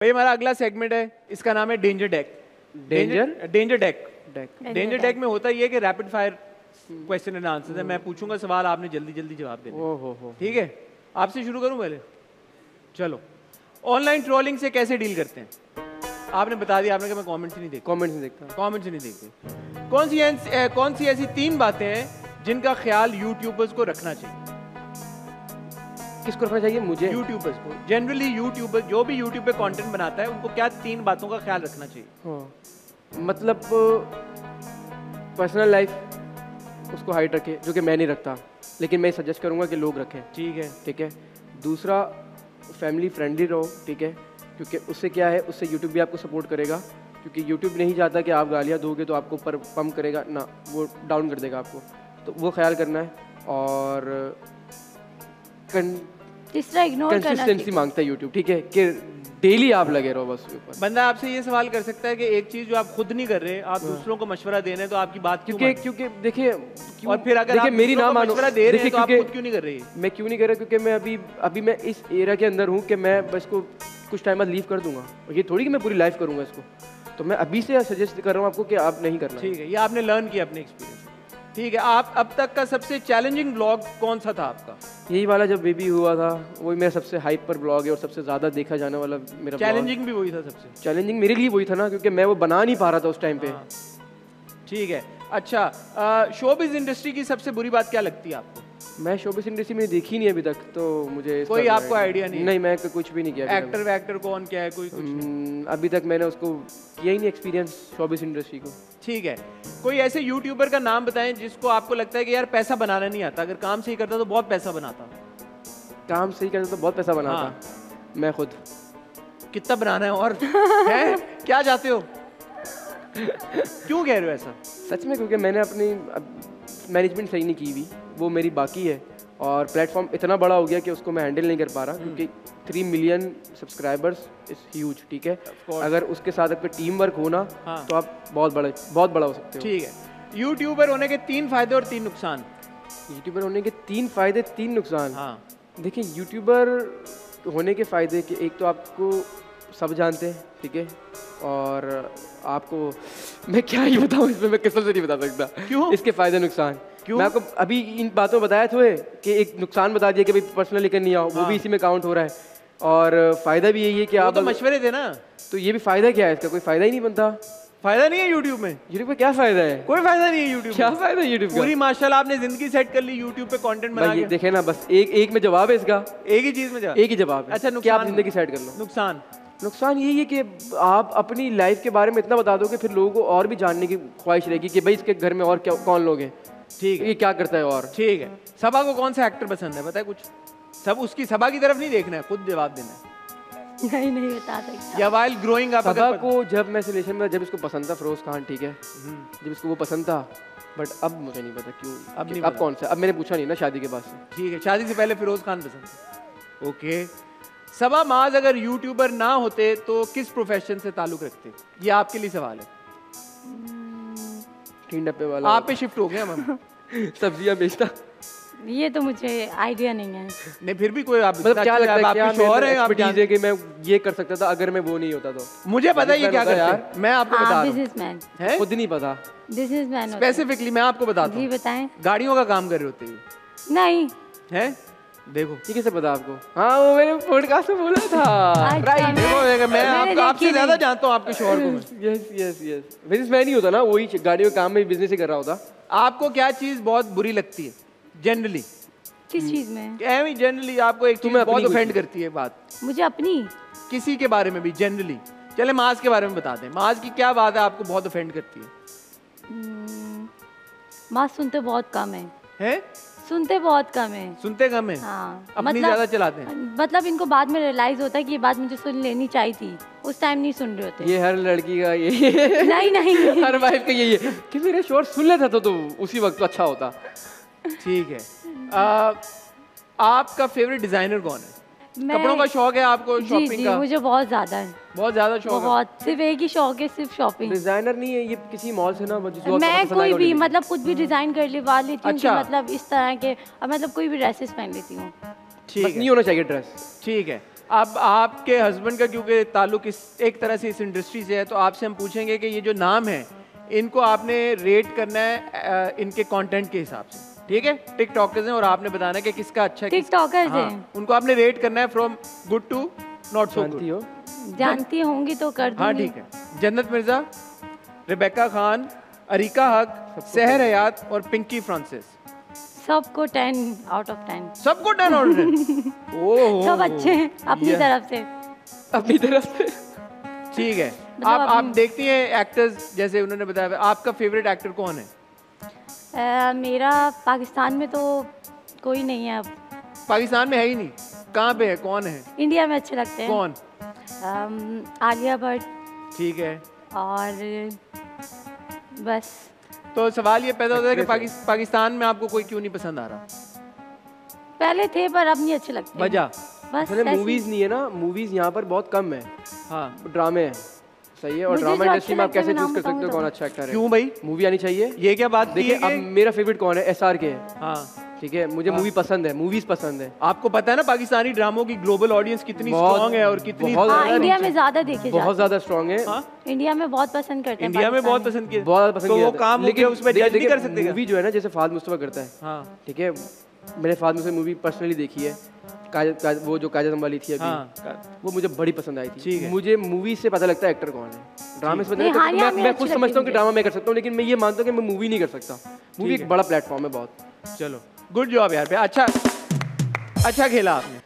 भाई हमारा अगला सेगमेंट है, इसका नाम है डेंजर डेक। डेंजर डेक में होता ये है कि rapid fire question and answer है। मैं पूछूंगा सवाल, आपने जल्दी जल्दी जवाब देना। ठीक है, आपसे शुरू करूं पहले? चलो, ऑनलाइन ट्रोलिंग से कैसे डील करते हैं? आपने बता दिया, आपने कहा मैं कमेंट्स नहीं देखता। कमेंट्स नहीं देखते। कौन सी ऐसी 3 बातें हैं जिनका ख्याल यूट्यूबर्स को रखना चाहिए? किसको रखना चाहिए? मुझे। यूट्यूबर्स को। जनरली यूट्यूबर जो भी यूट्यूब पे कंटेंट बनाता है उनको क्या 3 बातों का ख्याल रखना चाहिए? मतलब पर्सनल लाइफ उसको हाइड रखे, जो कि मैं नहीं रखता, लेकिन मैं सजेस्ट करूंगा कि लोग रखें। ठीक है। दूसरा, फैमिली फ्रेंडली रहो। ठीक है, क्योंकि उससे क्या है, उससे यूट्यूब भी आपको सपोर्ट करेगा, क्योंकि यूट्यूब नहीं चाहता कि आप गालियाँ दोगे तो आपको ऊपर पंप करेगा ना, वो डाउन कर देगा आपको, तो वो ख्याल करना है। और कंसिस्टेंसी मांगता है यूट्यूब। ठीक है, कि डेली आप लगे रहो बस ऊपर। बंदा आपसे ये सवाल कर सकता है कि एक चीज जो आप खुद नहीं कर रहे, आप दूसरों को मशवरा दे रहे हैं, तो आपकी बात क्योंकि देखिए, और फिर अगर आप मेरी ना मानो, मशवरा दे रहे हैं तो आप खुद क्यों नहीं कर रही? मैं क्यों नहीं कर रहा? क्योंकि मैं अभी मैं इस एरा के अंदर हूँ कि मैं बस को कुछ टाइम बाद लीव कर दूंगा। ये थोड़ी कि मैं पूरी लाइफ करूंगा इसको, तो मैं अभी से सजेस्ट कर रहा हूँ आपको कि आप नहीं करना। ठीक है, ये आपने लर्न किया अपने एक्सपीरियंस। ठीक है, आप अब तक का सबसे चैलेंजिंग ब्लॉग कौन सा था आपका? यही वाला, जब बेबी हुआ था, वही मेरा सबसे हाइपर ब्लॉग है और सबसे ज़्यादा देखा जाने वाला मेरा। चैलेंजिंग भी वही था सबसे? चैलेंजिंग मेरे लिए वही था ना, क्योंकि मैं वो बना नहीं पा रहा था उस टाइम पे। ठीक है, अच्छा, शोबिज़ इंडस्ट्री की सबसे बुरी बात क्या लगती है आपको? मैं शोबिज़ इंडस्ट्री में देखी नहीं अभी तक, तो मुझे कोई आपको आइडिया नहीं? नहीं, मैं कुछ भी नहीं किया। एक्टर वैक्टर कौन क्या है, कोई कुछ अभी तक मैंने उसको किया ही नहीं एक्सपीरियंस शोबिज़ इंडस्ट्री को। ठीक है, कोई ऐसे यूट्यूबर का नाम बताएं जिसको आपको लगता है कि यार पैसा बनाना नहीं आता, अगर काम सही करता तो बहुत पैसा बनाता। काम सही करता तो बहुत पैसा बनाता? मैं खुद। कितना बनाना है और है? क्या चाहते हो? क्यों कह रहे हो ऐसा? सच में, क्योंकि मैंने अपनी मैनेजमेंट सही नहीं की हुई, वो मेरी बाकी है, और प्लेटफॉर्म इतना बड़ा हो गया कि उसको मैं हैंडल नहीं कर पा रहा, क्योंकि 3 मिलियन सब्सक्राइबर्स इज ह्यूज। ठीक है, अगर उसके साथ आपका टीम वर्क होना तो आप बहुत बड़ा हो सकते हो। ठीक है, यूट्यूबर होने के 3 फायदे और 3 नुकसान। यूट्यूबर होने के 3 फायदे 3 नुकसान। देखिए, यूट्यूबर होने के फायदे कि एक तो आपको सब जानते हैं। ठीक है, और आपको मैं क्या ही बताऊं इसमें, मैं किस्म से नहीं बता सकता। क्यों? इसके फायदे नुकसान क्यों? मैं आपको अभी इन बातों में बताया थे कि एक नुकसान बता दिया कि भाई पर्सनल लेकर नहीं आओ, वो भी इसी में काउंट हो रहा है, और फायदा भी यही है कि आप तो मशवरे देना। तो ये भी फायदा क्या है इसका? कोई फायदा ही नहीं बनता। फायदा नहीं है यूट्यूब में? यूट्यूब पे क्या फायदा है? कोई फायदा नहीं है यूट्यूब। क्या फायदा है यूट्यूब का? पूरी माशाल्लाह आपने जिंदगी सेट कर ली यूट्यूब पे कंटेंट बना के। देखे ना, बस एक में जवाब है इसका, एक ही चीज में जवाब, एक ही जवाब है। अच्छा, क्या आप जिंदगी सेट कर लो? नुकसान यही है कि आप अपनी लाइफ के बारे में इतना बता दोगे, फिर लोगों को और भी जानने की ख्वाहिश रहेगी कि भाई इसके घर में और कौन लोग हैं। ठीक है, ये क्या करता है। और ठीक है, सबा को कौन सा एक्टर पसंद है, पता है कुछ? सब उसकी सबा की तरफ नहीं देखना है, खुद जवाब देना है। नहीं बता सकता। या वाइल ग्रोइंग अप सबा को जब मैं सिलेक्शन में, जब इसको पसंद था फिरोज खान, ठीक है, जब इसको वो पसंद था, बट अब मुझे नहीं पता क्यों। अब कौन सा? अब मैंने पूछा नहीं ना शादी के बाद से। ठीक है, शादी से पहले फिरोज खान पसंद था। ओके, सबा माज अगर यूट्यूबर ना होते तो किस प्रोफेशन से ताल्लुक रखते? ये आपके लिए सवाल है। तीन डब्बे वाला आप पे शिफ्ट हो गया हम। सब्जियां बेचता। ये तो मुझे आइडिया नहीं है। नहीं, फिर भी कोई आप मतलब क्या लगता है, क्या शोहर है, आप जानते कि मैं ये कर सकता था अगर मैं वो नहीं होता तो? मुझे पता है ये क्या करता है, मैं आपको बता रहा हूं। बिजनेसमैन है, खुद नहीं पता। बिजनेसमैन स्पेसिफिकली मैं आपको बताता हूं। जी बताएं। गाड़ियों का काम कर रहे होते हैं? नहीं है, देखो ये कैसे पता आपको? हाँ, वो मैंने पॉडकास्ट में बोला था। राइट, देखो मैं आपसे ज्यादा जानता हूँ आपके शोहर को। यस यस यस, बिजनेसमैन ही होता ना, वही गाड़ियों का काम में बिजनेस ही कर रहा होता। आपको क्या चीज बहुत बुरी लगती है जनरली? किस चीज में? जनरली आपको एक चीज बहुत ऑफेंड करती है बात? मुझे अपनी किसी के बारे में भी जनरली। चले माज के बारे में बता दें, माज की क्या बात है आपको बहुत ऑफेंड करती है? माज सुनते बहुत कम है? सुनते बहुत कम है। सुनते कम है? हाँ, अपनी ज्यादा चलाते हैं। मतलब इनको बाद में रियलाइज होता है कि ये बात मुझे सुन लेनी चाहिए थी, उस टाइम नहीं सुन रहे होते। ये हर लड़की का ये नहीं हर वाइफ का यही है कि मेरे शोर सुन लेता तो उसी वक्त तो अच्छा होता। ठीक है, आपका फेवरेट डिजाइनर कौन है? कपड़ों का शौक है आपको? शॉपिंग का? मुझे बहुत ज्यादा है। बहुत ज्यादा शौक है? बहुत, सिर्फ एक ही शौक है, सिर्फ शॉपिंग। डिजाइनर नहीं है ये, किसी मॉल से ना मैं कोई भी मतलब कुछ भी डिजाइन कर लेती हूँ। अच्छा। मतलब इस तरह के, मतलब कोई भी ड्रेसेस पहन लेती हूँ। ठीक है, नहीं होना चाहिए ड्रेस। ठीक है, अब आपके हस्बैंड का क्योंकि ताल्लुक इस एक तरह से इस इंडस्ट्री से है, तो आपसे हम पूछेंगे कि ये जो नाम है इनको आपने रेट करना है इनके कंटेंट के हिसाब से, ठीक है? टिकटॉकर्स हैं और आपने बताना है कि किसका अच्छा है, टिकटॉकर्स हाँ, हैं, उनको आपने रेट करना है from good to not so good. जानती होंगी तो कर दूंगी। हाँ ठीक है। जन्नत मिर्जा, रिबेका खान, अरीका हक, सहर हयात और पिंकी फ्रांसिस, सबको 10 आउट ऑफ 10। सबको 10 आउट ऑफ 10। ओह सब अच्छे हैं अपनी तरफ से। अपनी तरफ से ठीक है। मतलब आप देखती हैं एक्टर्स, जैसे उन्होंने बताया, आपका फेवरेट एक्टर कौन है? मेरा पाकिस्तान में तो कोई नहीं है अब। पाकिस्तान में है ही नहीं? कहाँ पे है, कौन है? इंडिया में अच्छे लगते हैं। कौन? आलिया भट्ट। ठीक है। और बस। तो सवाल ये पैदा होता है कि पाकिस्तान में आपको कोई क्यों नहीं पसंद आ रहा? पहले थे पर अब नहीं अच्छे लगते। वजह? बस मूवीज नहीं है ना, मूवीज यहाँ पर बहुत कम है। हाँ, ड्रामे है। सही है। और ड्रामा इंडस्ट्री में आप कैसे चूज कर सकते हो कौन अच्छा एक्टर है? क्यों भाई? मूवी आनी चाहिए। ये क्या बात? देखिए अब मेरा फेवरेट कौन है, SRK है। हाँ ठीक है, मुझे मूवी पसंद है, मूवीज पसंद है। आपको पता है ना पाकिस्तानी ड्रामों की ग्लोबल ऑडियंस कितनी स्ट्रांग है और कितनी इंडिया में ज्यादा देखे जाते हैं। बहुत ज्यादा स्ट्रांग है। इंडिया में बहुत पसंद करते हैं। इंडिया में बहुत पसंद किया, बहुत पसंद तो किया वो काम लेकिन उसमें जज नहीं कर सकते। मूवी जो है ना, जैसे फाद मुस्तफा करता है, हाँ ठीक है, मैंने फाद मुस्तफा मूवी पर्सनली देखी है, वो जो काजल वाली थी अभी, हाँ, वो मुझे बड़ी पसंद आई थी। ठीक है। मुझे मूवी से पता लगता है एक्टर कौन है, ड्रामे से पता नहीं, लगता हालिया है। में मैं अच्छी खुद लगती समझता हूँ कि मुझे। ड्रामा मैं कर सकता हूँ, लेकिन मैं ये मानता हूँ कि मैं मूवी नहीं कर सकता। मूवी एक बड़ा प्लेटफॉर्म है बहुत। चलो गुड जॉब यार, अच्छा खेला आपने।